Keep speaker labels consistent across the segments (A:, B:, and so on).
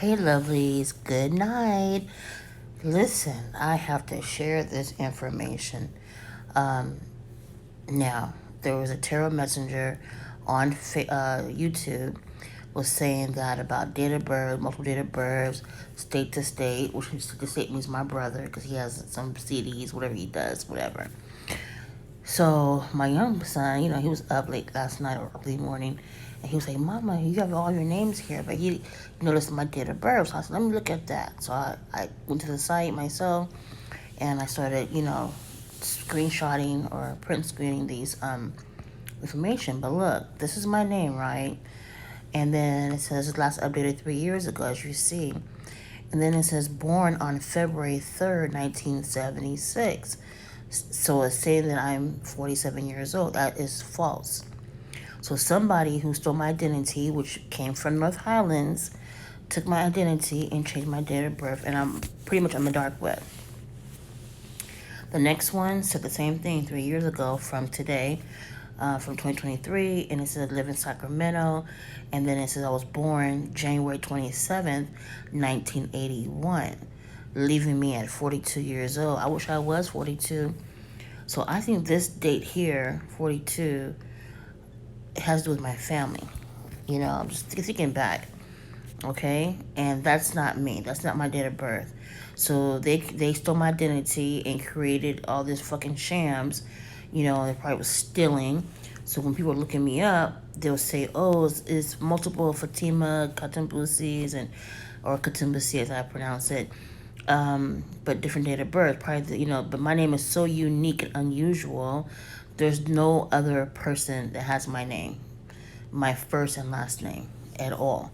A: Hey, lovelies, good night. Listen, I have to share this information. Um, Now, there was a terror messenger on YouTube was saying that about date of birth, multiple date of births, state to state, which state to state means my brother because he has some CDs, whatever he does, whatever. So my young son, he was up late last night or early morning, and he was like, "Mama, you have all your names here," but he noticed my date of birth. So I said, "Let me look at that." So I went to the site myself, and I started, screenshotting or print screening these information. But look, this is my name, right? And then it says last updated 3 years ago, as you see. And then it says born on February 3rd, 1976. So it's saying that I'm 47 years old. That is false. So somebody who stole my identity, which came from North Highlands, took my identity and changed my date of birth, and I'm pretty much on the dark web. The next one said the same thing 3 years ago from today, from 2023, and it says live in Sacramento, and then it says I was born January 27th, 1981, leaving me at 42 years old. I wish I was 42. So I think this date here, 42, has to do with my family. I'm just thinking back, okay? And that's not me. That's not my date of birth. So they stole my identity and created all this fucking shams. They probably was stealing. So when people are looking me up, they'll say, "Oh, it's multiple Fatima Katumbusis or Katumbusi as I pronounce it." But different date of birth. Probably, but my name is so unique and unusual. There's no other person that has my name, my first and last name at all.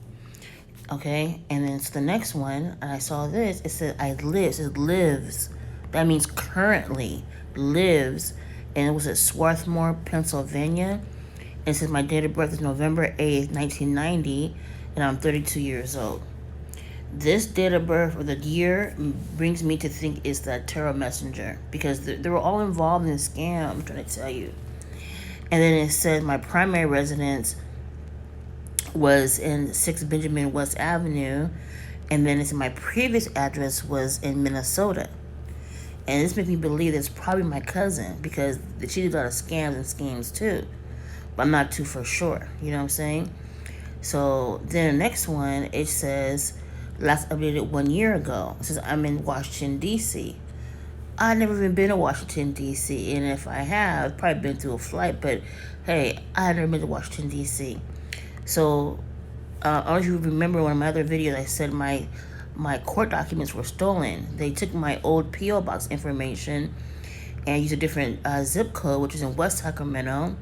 A: Okay, and then so the next one, and I saw this. It said I live. It lives. That means currently lives, and it was at Swarthmore, Pennsylvania. And it says my date of birth is November 8th, 1990, and I'm 32 years old. This date of birth or the year brings me to think it's that terror messenger because they were all involved in a scam. I'm trying to tell you. And then it said my primary residence was in 6 Benjamin West Avenue, and then it's my previous address was in Minnesota. And this makes me believe it's probably my cousin because she did a lot of scams and schemes too. But I'm not too for sure. You know what I'm saying? So then the next one, it says last updated 1 year ago. It says I'm in Washington, D.C. I've never even been to Washington, D.C. And if I have, probably been through a flight. But hey, I have never been to Washington, D.C. So, I don't know if you remember one of my other videos, I said my court documents were stolen. They took my old P.O. box information and used a different zip code, which is in West Sacramento,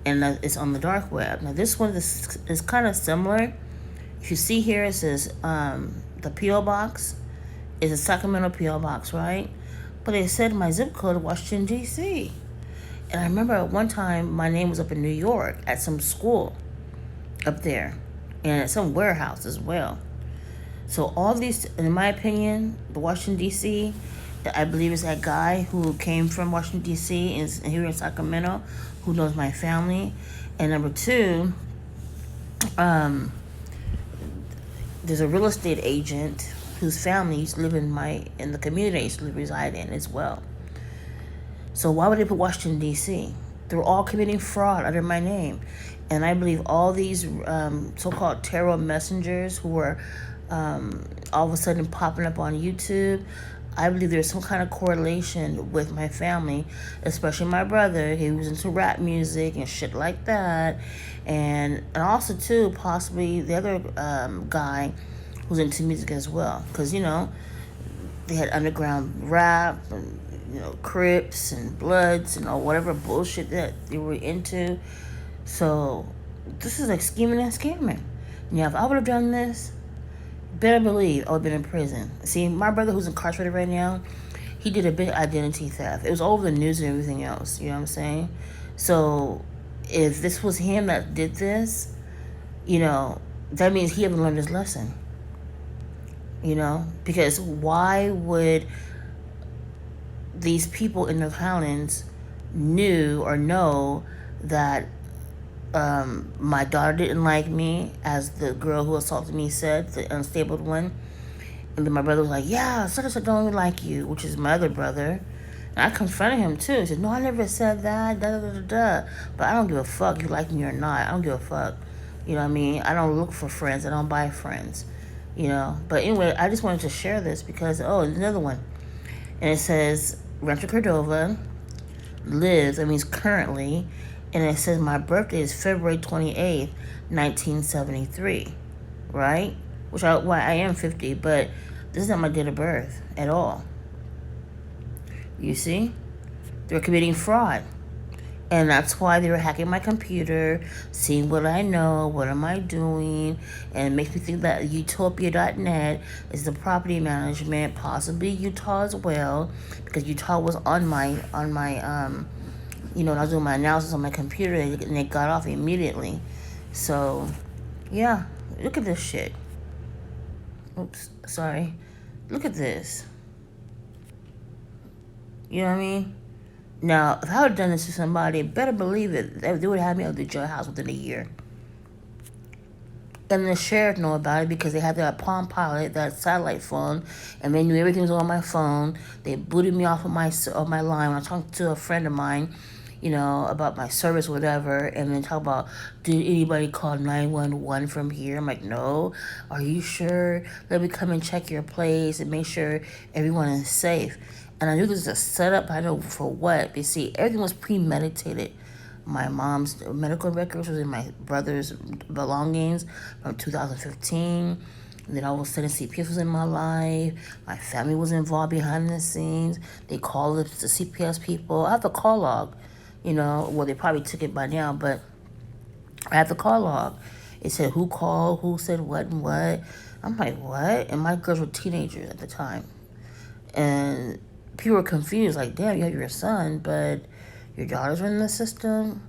A: and it's on the dark web. Now, this one is kind of similar. If you see here, it says the P.O. box is a Sacramento P.O. box, right? But it said my zip code is Washington, D.C. And I remember at one time my name was up in New York at some school up there and at some warehouse as well. So all these, in my opinion, the Washington, D.C., I believe is that guy who came from Washington, D.C. and here in Sacramento, who knows my family. And number two, there's a real estate agent whose family used to live in the community I used to reside in as well. So why would they put Washington, D.C.? They were all committing fraud under my name. And I believe all these so-called terror messengers who were all of a sudden popping up on YouTube, I believe there's some kind of correlation with my family, especially my brother. He was into rap music and shit like that. And also, too, possibly the other guy who's into music as well. Because, they had underground rap and, Crips and Bloods and all whatever bullshit that they were into. So, this is like scheming and scamming. If I would have done this, better believe I would have been in prison. See, my brother who's incarcerated right now, he did a big identity theft. It was all over the news and everything else. You know what I'm saying? So, if this was him that did this, that means he haven't learned his lesson. Because why would these people in North Highlands know that My daughter didn't like me, as the girl who assaulted me said, the unstable one. And then my brother was like, yeah, such and such don't really like you, which is my other brother. And I confronted him too. He said, no, I never said that, da da da da da. But I don't give a fuck, you like me or not. I don't give a fuck. You know what I mean? I don't look for friends, I don't buy friends. You know? But anyway, I just wanted to share this because, oh, another one. And it says, Rancho Cordova, lives, that means currently, and it says my birthday is February 28th, 1973, right? Well, I am 50, but this is not my date of birth at all. You see? They're committing fraud. And that's why they were hacking my computer, seeing what I know, what am I doing, and it makes me think that utopia.net is the property management, possibly Utah as well, because Utah was on my when I was doing my analysis on my computer, and it got off immediately. So, yeah, look at this shit. Oops, sorry. Look at this. You know what I mean? Now, if I would have done this to somebody, better believe it, they would have me out of the jailhouse within a year. And the sheriff know about it because they had that Palm Pilot, that satellite phone, and they knew everything was on my phone. They booted me off of my line when I talked to a friend of mine, about my service, whatever, and then talk about, did anybody call 911 from here? I'm like, no. Are you sure? Let me come and check your place and make sure everyone is safe. And I knew this was a setup. I know for what. But see, everything was premeditated. My mom's medical records was in my brother's belongings from 2015. And then all of a sudden, CPS was in my life. My family was involved behind the scenes. They called the CPS people. I have the call log. Well, they probably took it by now, but I have the call log. It said who called, who said what and what. I'm like, what? And my girls were teenagers at the time. And people were confused, like, damn, you have your son, but your daughters were in the system.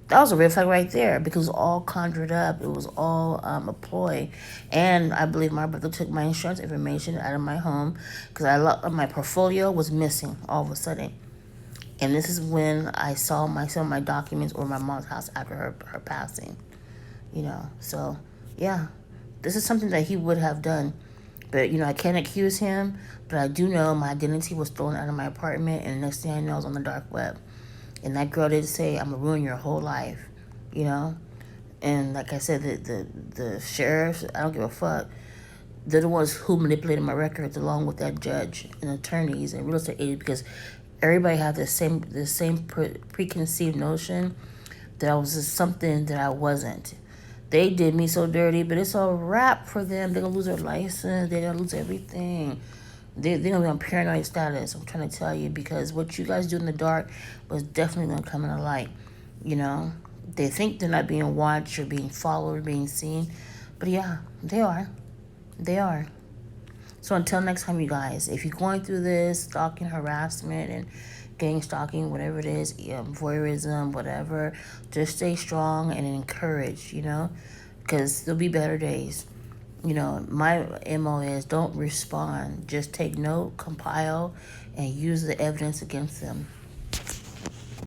A: That was a red flag right there because it was all conjured up. It was all a ploy. And I believe my brother took my insurance information out of my home because my portfolio was missing all of a sudden. And this is when I saw some of my documents or my mom's house after her passing. So yeah, this is something that he would have done. But, I can't accuse him, but I do know my identity was stolen out of my apartment, and the next thing I know, I was on the dark web. And that girl did say, I'm going to ruin your whole life, And like I said, the sheriffs, I don't give a fuck. They're the ones who manipulated my records along with that judge and attorneys and real estate agents because everybody had the same preconceived notion that I was just something that I wasn't. They did me so dirty, but it's a wrap for them. They're going to lose their license. They're going to lose everything. They're going to be on paranoid status, I'm trying to tell you, because what you guys do in the dark was definitely going to come in the light, They think they're not being watched or being followed or being seen. But yeah, they are. They are. So until next time, you guys, if you're going through this stalking, harassment, and gang stalking, whatever it is, voyeurism, whatever, just stay strong and encourage, because there'll be better days. My MO is don't respond. Just take note, compile, and use the evidence against them.